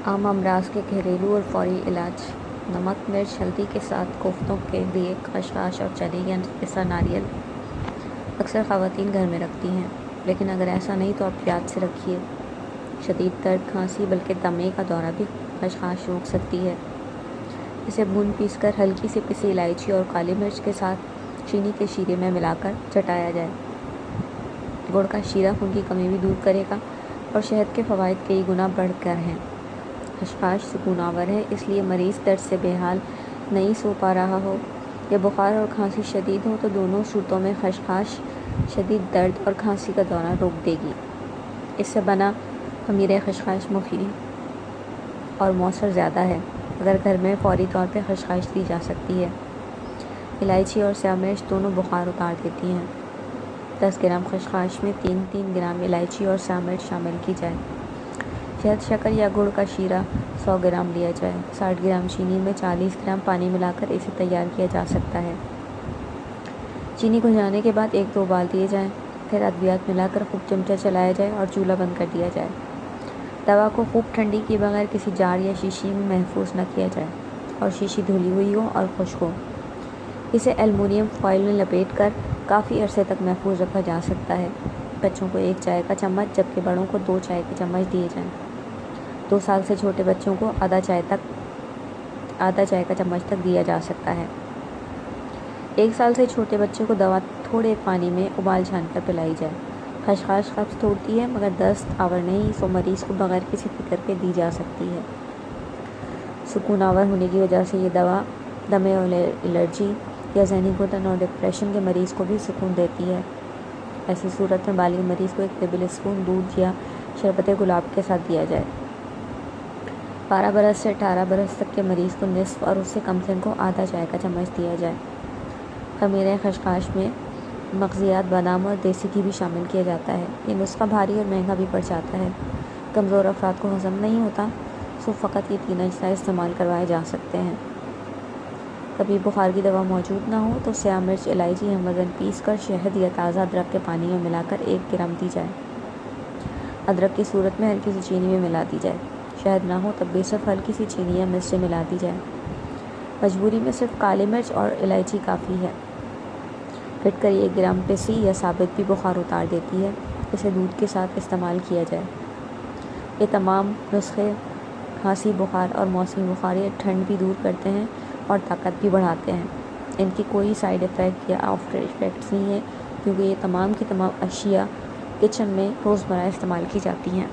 عام امراض کے گھریلو اور فوری علاج۔ نمک، مرچ، ہلدی کے ساتھ کوفتوں کے لیے خشخاش اور چنے یا پسا ناریل اکثر خواتین گھر میں رکھتی ہیں، لیکن اگر ایسا نہیں تو آپ یاد سے رکھیے۔ شدید درد، کھانسی بلکہ دمے کا دورہ بھی خشخاش روک سکتی ہے۔ اسے بھون پیس کر ہلکی سی پسی الائچی اور کالی مرچ کے ساتھ چینی کے شیرے میں ملا کر چٹایا جائے۔ گڑ کا شیرہ خون کی کمی بھی دور کرے گا اور شہد کے فوائد کئی گنا بڑھ کر ہیں۔ خشخاش سکون آور ہے، اس لیے مریض درد سے بے حال نہیں سو پا رہا ہو یا بخار اور کھانسی شدید ہو تو دونوں صورتوں میں خشخاش شدید درد اور کھانسی کا دورہ روک دے گی۔ اس سے بنا خمیر خشخاش مفید اور مؤثر زیادہ ہے۔ اگر گھر میں فوری طور پہ خشخاش دی جا سکتی ہے۔ الائچی اور سیاہ مرچ دونوں بخار اتار دیتی ہیں۔ 10 گرام خشخاش میں 3 گرام الائچی اور سیاہ مرچ شامل کی جائے۔ شہد، شکر یا گڑ کا شیرہ 100 گرام لیا جائے۔ 60 گرام چینی میں 40 گرام پانی ملا کر اسے تیار کیا جا سکتا ہے۔ چینی گھل کے بعد 1-2 ابال دیے جائیں، پھر ادویات ملا کر خوب چمچہ چلایا جائے اور چولہا بند کر دیا جائے۔ دوا کو خوب ٹھنڈی کیے بغیر کسی جار یا شیشی میں محفوظ نہ کیا جائے اور شیشی دھلی ہوئی ہو اور خشک ہو۔ اسے ایلومینیم فوائل میں لپیٹ کر کافی عرصے تک محفوظ رکھا جا سکتا ہے۔ بچوں کو 1 چائے کا چمچ جبکہ بڑوں کو 2 چائے کے چمچ دیے جائیں۔ 2 سال سے چھوٹے بچوں کو آدھا چائے کا چمچ تک دیا جا سکتا ہے۔ 1 سال سے چھوٹے بچے کو دوا تھوڑے پانی میں ابال چھان کر پلائی جائے۔ خشخاش قبض توڑتی ہے مگر دست آور نہیں، سو مریض کو بغیر کسی فکر کے دی جا سکتی ہے۔ سکون آور ہونے کی وجہ سے یہ دوا دمے اور الرجی یا ذہنی گھٹن اور ڈپریشن کے مریض کو بھی سکون دیتی ہے۔ ایسی صورت میں بالغ مریض کو 1 ٹیبل اسپون دودھ یا شربت گلاب کے ساتھ دیا جائے۔ 12 برس سے 18 برس تک کے مریض کو نصف اور اس سے کم سن کو آدھا چائے کا چمچ دیا جائے۔ خمیر خشخاش میں مغزیات، بادام اور دیسی گھی بھی شامل کیا جاتا ہے۔ یہ نسخہ بھاری اور مہنگا بھی پڑ جاتا ہے۔ کمزور افراد کو ہضم نہیں ہوتا، سو فقط یہ 3 اجزاء استعمال کروائے جا سکتے ہیں۔ کبھی بخار کی دوا موجود نہ ہو تو سیاہ مرچ، الائچی ہم وزن پیس کر شہد یا تازہ ادرک کے پانی میں ملا کر 1 گرام دی جائے۔ ادرک کی صورت میں ہلکی سی چینی میں ملا دی جائے۔ شہد نہ ہو تب بھی صرف ہلکی سی چینی یا مرچ سے ملا دی جائے۔ مجبوری میں صرف کالی مرچ اور الائچی کافی ہے۔ پھٹکری 1 گرام پسی یا ثابت بھی بخار اتار دیتی ہے۔ اسے دودھ کے ساتھ استعمال کیا جائے۔ یہ تمام نسخے کھانسی، بخار اور موسمی بخار یا ٹھنڈ بھی دور کرتے ہیں اور طاقت بھی بڑھاتے ہیں۔ ان کی کوئی سائیڈ ایفیکٹ یا آفٹر ایفیکٹس نہیں ہے کیونکہ یہ تمام کی تمام اشیاء کچن میں روزمرہ استعمال کی جاتی ہیں۔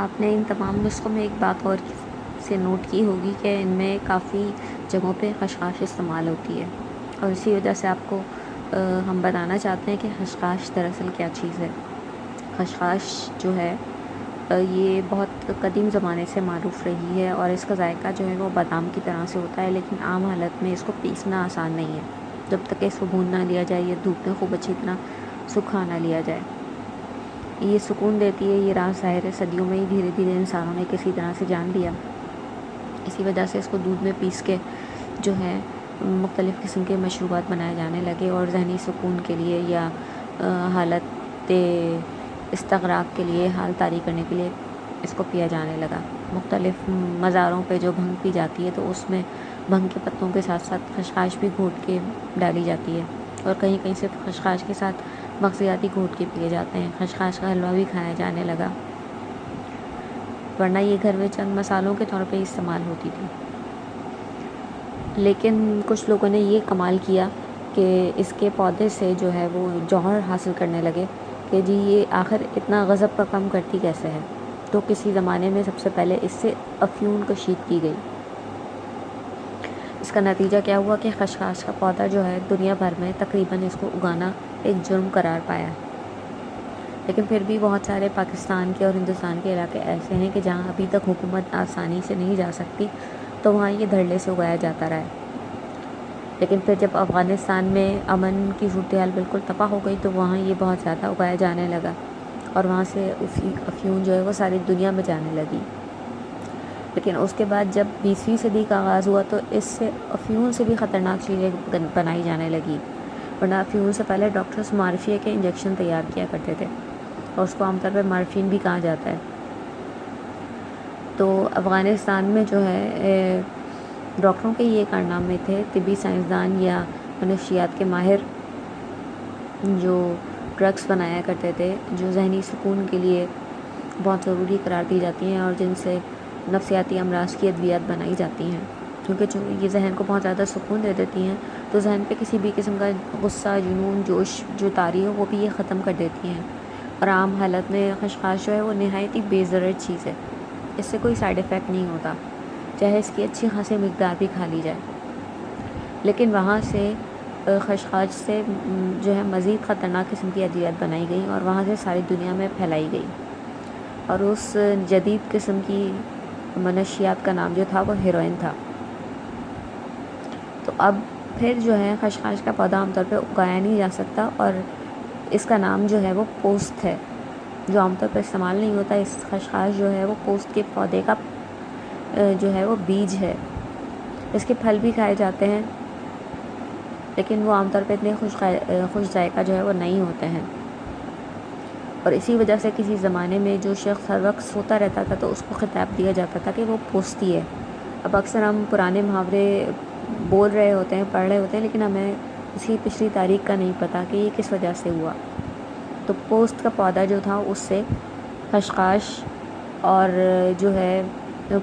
آپ نے ان تمام نسخوں میں ایک بات اور سے نوٹ کی ہوگی کہ ان میں کافی جگہوں پہ خشخاش استعمال ہوتی ہے، اور اسی وجہ سے آپ کو ہم بتانا چاہتے ہیں کہ خشخاش دراصل کیا چیز ہے۔ خشخاش جو ہے یہ بہت قدیم زمانے سے معروف رہی ہے اور اس کا ذائقہ جو ہے وہ بادام کی طرح سے ہوتا ہے، لیکن عام حالت میں اس کو پیسنا آسان نہیں ہے جب تک کہ اس کو بھون نہ لیا جائے یا دھوپ میں خوب اچھی طرح سکھا نہ لیا جائے۔ یہ سکون دیتی ہے، یہ راز ظاہر ہے صدیوں میں ہی دھیرے دھیرے انسانوں نے کسی طرح سے جان لیا۔ اسی وجہ سے اس کو دودھ میں پیس کے جو ہے مختلف قسم کے مشروبات بنائے جانے لگے اور ذہنی سکون کے لیے یا حالت استغراق کے لیے، حال طاری کرنے کے لیے اس کو پیا جانے لگا۔ مختلف مزاروں پہ جو بھنگ پی جاتی ہے تو اس میں بھنگ کے پتوں کے ساتھ ساتھ خشخاش بھی گھوٹ کے ڈالی جاتی ہے، اور کہیں کہیں صرف خشخاش کے ساتھ مغزیاتی گھوٹ کے پیے جاتے ہیں۔ خشخاش کا حلوہ بھی کھایا جانے لگا، ورنہ یہ گھر میں چند مسالوں کے طور پہ استعمال ہوتی تھی۔ لیکن کچھ لوگوں نے یہ کمال کیا کہ اس کے پودے سے جو ہے وہ جوہر حاصل کرنے لگے کہ جی یہ آخر اتنا غضب کا کم کرتی کیسے ہے، تو کسی زمانے میں سب سے پہلے اس سے افیون کشید کی گئی۔ اس کا نتیجہ کیا ہوا کہ خشخاش کا پودا جو ہے دنیا بھر میں تقریباً اس کو اگانا ایک جرم قرار پایا، لیکن پھر بھی بہت سارے پاکستان کے اور ہندوستان کے علاقے ایسے ہیں کہ جہاں ابھی تک حکومت آسانی سے نہیں جا سکتی، تو وہاں یہ دھڑلے سے اگایا جاتا رہا ہے۔ لیکن پھر جب افغانستان میں امن کی صورتحال بالکل تباہ ہو گئی تو وہاں یہ بہت زیادہ اگایا جانے لگا، اور وہاں سے افیون جو ہے وہ ساری دنیا میں جانے لگی۔ لیکن اس کے بعد جب 20ویں صدی کا آغاز ہوا تو اس سے افیون سے بھی خطرناک چیزیں بنائی جانے لگی، ورنہ افیون سے پہلے ڈاکٹرز مارفیا کے انجیکشن تیار کیا کرتے تھے، اور اس کو عام طور پہ مارفین بھی کہا جاتا ہے۔ تو افغانستان میں جو ہے ڈاکٹروں کے یہ کارنامے تھے، طبی سائنسدان یا منشیات کے ماہر جو ڈرگس بنایا کرتے تھے جو ذہنی سکون کے لیے بہت ضروری قرار دی جاتی ہیں، اور جن سے نفسیاتی امراض کی ادویات بنائی جاتی ہیں، کیونکہ یہ ذہن کو بہت زیادہ سکون دے دیتی ہیں، تو ذہن پہ کسی بھی قسم کا غصہ، جنون، جوش جو طاری ہو وہ بھی یہ ختم کر دیتی ہیں۔ اور عام حالت میں خشخاش جو ہے وہ نہایت ہی بے ضرر چیز ہے، اس سے کوئی سائیڈ ایفیکٹ نہیں ہوتا، چاہے اس کی اچھی خاصی مقدار بھی کھا لی جائے۔ لیکن وہاں سے خشخاش سے جو ہے مزید خطرناک قسم کی ادویات بنائی گئیں اور وہاں سے ساری دنیا میں پھیلائی گئی، اور اس جدید قسم کی منشیات کا نام جو تھا وہ ہیروئن تھا۔ تو اب پھر جو ہے خشخاش کا پودا عام طور پہ اگایا نہیں جا سکتا، اور اس کا نام جو ہے وہ پوست ہے، جو عام طور پر استعمال نہیں ہوتا۔ اس خشخاش جو ہے وہ پوست کے پودے کا جو ہے وہ بیج ہے، اس کے پھل بھی کھائے جاتے ہیں، لیکن وہ عام طور پہ اتنے خوش ذائقہ جو ہے وہ نہیں ہوتے ہیں، اور اسی وجہ سے کسی زمانے میں جو شخص ہر وقت سوتا رہتا تھا تو اس کو خطاب دیا جاتا تھا کہ وہ پوستی ہے۔ اب اکثر ہم پرانے محاورے بول رہے ہوتے ہیں، پڑھ رہے ہوتے ہیں، لیکن ہمیں اس کی پچھلی تاریخ کا نہیں پتہ کہ یہ کس وجہ سے ہوا۔ تو پوست کا پودا جو تھا اس سے خشخاش اور جو ہے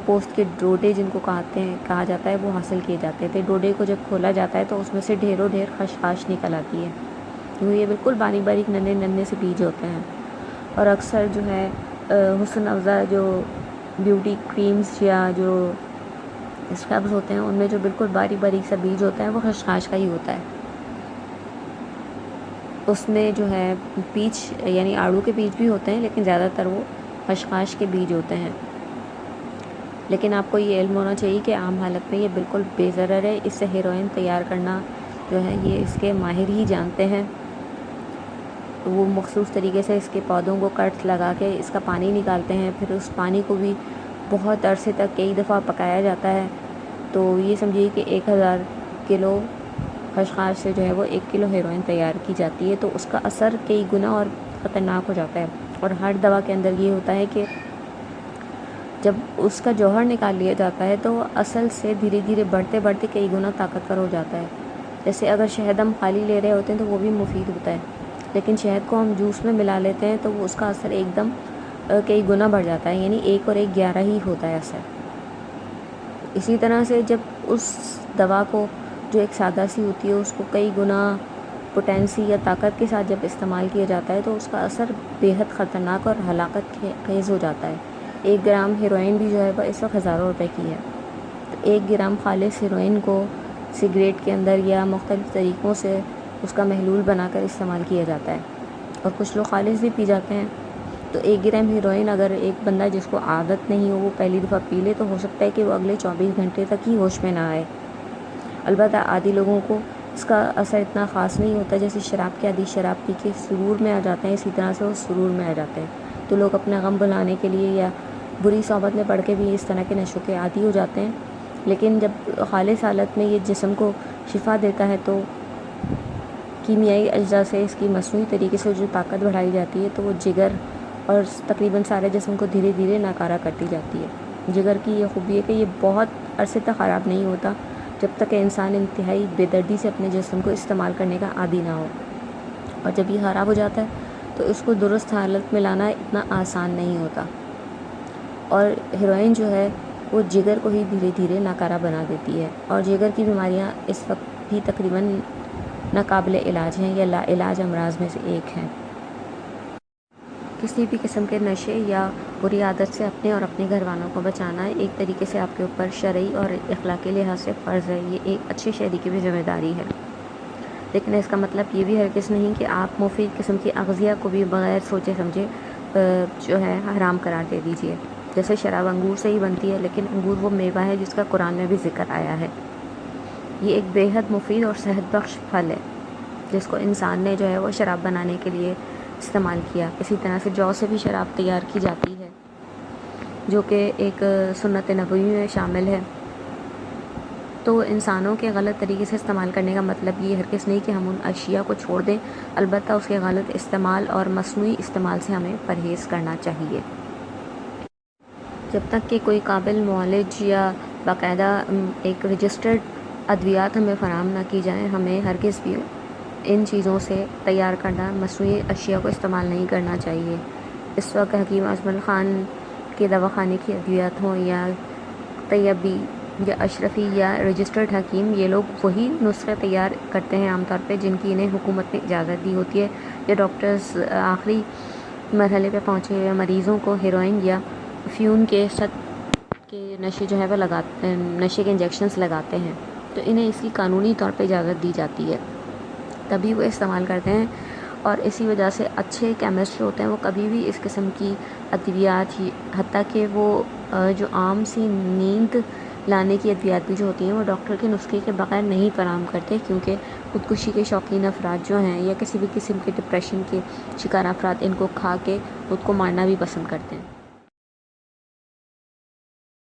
پوست کے ڈوڈے جن کو کہا جاتا ہے وہ حاصل کیے جاتے تھے۔ ڈوڈے کو جب کھولا جاتا ہے تو اس میں سے ڈھیروں ڈھیر خشخاش نکل آتی ہے، کیونکہ یہ بالکل باریک باریک ننھے سے بیج ہوتے ہیں، اور اکثر جو ہے حسن افزا جو بیوٹی کریمز یا جو اسکربز ہوتے ہیں ان میں جو بالکل باریک باریک سا بیج ہوتا ہے وہ خشخاش کا ہی ہوتا ہے۔ اس میں جو ہے پیچ یعنی آڑو کے بیج بھی ہوتے ہیں، لیکن زیادہ تر وہ خشخاش کے بیج ہوتے ہیں۔ لیکن آپ کو یہ علم ہونا چاہیے کہ عام حالت میں یہ بالکل بے ضرر ہے، اس سے ہیروئن تیار کرنا جو ہے یہ اس کے ماہر ہی جانتے ہیں۔ وہ مخصوص طریقے سے اس کے پودوں کو کٹ لگا کے اس کا پانی نکالتے ہیں، پھر اس پانی کو بھی بہت عرصے تک کئی دفعہ پکایا جاتا ہے، تو یہ سمجھیے کہ 1000 کلو خشخاش سے جو ہے وہ 1 کلو ہیروئن تیار کی جاتی ہے، تو اس کا اثر کئی گنا اور خطرناک ہو جاتا ہے۔ اور ہر دوا کے اندر یہ ہوتا ہے کہ جب اس کا جوہر نکال لیا جاتا ہے تو وہ اصل سے دھیرے دھیرے بڑھتے بڑھتے کئی گنا طاقتور ہو جاتا ہے۔ جیسے اگر شہد ہم خالی لے رہے ہوتے ہیں تو وہ بھی مفید ہوتا ہے، لیکن شہد کو ہم جوس میں ملا لیتے ہیں تو وہ اس کا اثر ایک دم کئی گنا بڑھ جاتا ہے، یعنی 1 اور 1 11 ہی ہوتا ہے اثر۔ اسی طرح سے جب اس دوا کو جو ایک سادہ سی ہوتی ہے اس کو کئی گنا پوٹینسی یا طاقت کے ساتھ جب استعمال کیا جاتا ہے تو اس کا اثر بے حد خطرناک اور ہلاکت خیز ہو جاتا ہے۔ 1 گرام ہیروئن بھی جو ہے وہ اس وقت ہزاروں روپے کی ہے، تو 1 گرام خالص ہیروئن کو سگریٹ کے اندر یا مختلف طریقوں سے اس کا محلول بنا کر استعمال کیا جاتا ہے، اور کچھ لوگ خالص بھی پی جاتے ہیں۔ تو 1 گرام ہیروئن اگر ایک بندہ جس کو عادت نہیں ہو وہ پہلی دفعہ پی لے تو ہو سکتا ہے کہ وہ اگلے 24 گھنٹے تک ہی ہوش میں نہ آئے۔ البتہ عادی لوگوں کو اس کا اثر اتنا خاص نہیں ہوتا، جیسے شراب کے عادی شراب پی کے سرور میں آ جاتے ہیں، اسی طرح سے وہ سرور میں آ جاتے ہیں، تو لوگ اپنا غم بھلانے کے لیے یا بری صحبت میں پڑھ کے بھی اس طرح کے نشوں کے عادی ہو جاتے ہیں۔ لیکن جب خالص حالت میں یہ جسم کو شفا دیتا ہے تو کیمیائی اجزاء سے اس کی مصنوعی طریقے سے جو طاقت بڑھائی جاتی ہے تو وہ جگر اور تقریباً سارے جسم کو دھیرے دھیرے ناکارہ کرتی جاتی ہے۔ جگر کی یہ خوبی ہے کہ یہ بہت عرصے تک خراب نہیں ہوتا جب تک کہ انسان انتہائی بے دردی سے اپنے جسم کو استعمال کرنے کا عادی نہ ہو، اور جب یہ خراب ہو جاتا ہے تو اس کو درست حالت میں لانا اتنا آسان نہیں ہوتا، اور ہیروئن جو ہے وہ جگر کو ہی دھیرے دھیرے ناکارہ بنا دیتی ہے، اور جگر کی بیماریاں اس وقت بھی تقریباً ناقابل علاج ہیں یا لا علاج امراض میں سے ایک ہیں۔ کسی بھی قسم کے نشے یا بری عادت سے اپنے اور اپنے گھر والوں کو بچانا ایک طریقے سے آپ کے اوپر شرعی اور اخلاقی لحاظ سے فرض ہے، یہ ایک اچھے شہری کی بھی ذمہ داری ہے، لیکن اس کا مطلب یہ بھی ہرگز نہیں کہ آپ مفید قسم کی اغذیہ کو بھی بغیر سوچے سمجھے جو ہے حرام قرار دے دیجیے۔ جیسے شراب انگور سے ہی بنتی ہے، لیکن انگور وہ میوہ ہے جس کا قرآن میں بھی ذکر آیا ہے۔ یہ ایک بے حد مفید اور صحت بخش پھل ہے جس کو انسان نے جو ہے وہ شراب بنانے کے لیے استعمال کیا۔ اسی طرح سے جو سے بھی شراب تیار کی جاتی ہے جو کہ ایک سنت نبوی میں شامل ہے۔ تو انسانوں کے غلط طریقے سے استعمال کرنے کا مطلب یہ ہرگز نہیں کہ ہم ان اشیاء کو چھوڑ دیں، البتہ اس کے غلط استعمال اور مصنوعی استعمال سے ہمیں پرہیز کرنا چاہیے۔ جب تک کہ کوئی قابل معالج یا باقاعدہ ایک رجسٹرڈ ادویات ہمیں فراہم نہ کی جائیں، ہمیں ہرگز بھی ان چیزوں سے تیار کردہ مصنوعی اشیاء کو استعمال نہیں کرنا چاہیے۔ اس وقت حکیم اجمل خان کے دواخانے کی ادویات ہوں یا طیبی یا اشرفی یا رجسٹرڈ حکیم، یہ لوگ وہی نسخے تیار کرتے ہیں عام طور پہ جن کی انہیں حکومت نے اجازت دی ہوتی ہے، یا ڈاکٹرز آخری مرحلے پہ پہنچے ہوئے مریضوں کو ہیروئن یا افیون کے نشے جو ہے وہ نشے کے انجیکشنز لگاتے ہیں، تو انہیں اس کی قانونی طور پہ اجازت دی جاتی ہے، تبھی وہ استعمال کرتے ہیں۔ اور اسی وجہ سے اچھے کیمسٹ ہوتے ہیں وہ کبھی بھی اس قسم کی ادویات، حتیٰ کہ وہ جو عام سی نیند لانے کی ادویات بھی جو ہوتی ہیں وہ ڈاکٹر کے نسخے کے بغیر نہیں فراہم کرتے، کیونکہ خودکشی کے شوقین افراد جو ہیں یا کسی بھی قسم کے ڈپریشن کے شکار افراد ان کو کھا کے خود کو مارنا بھی پسند کرتے ہیں۔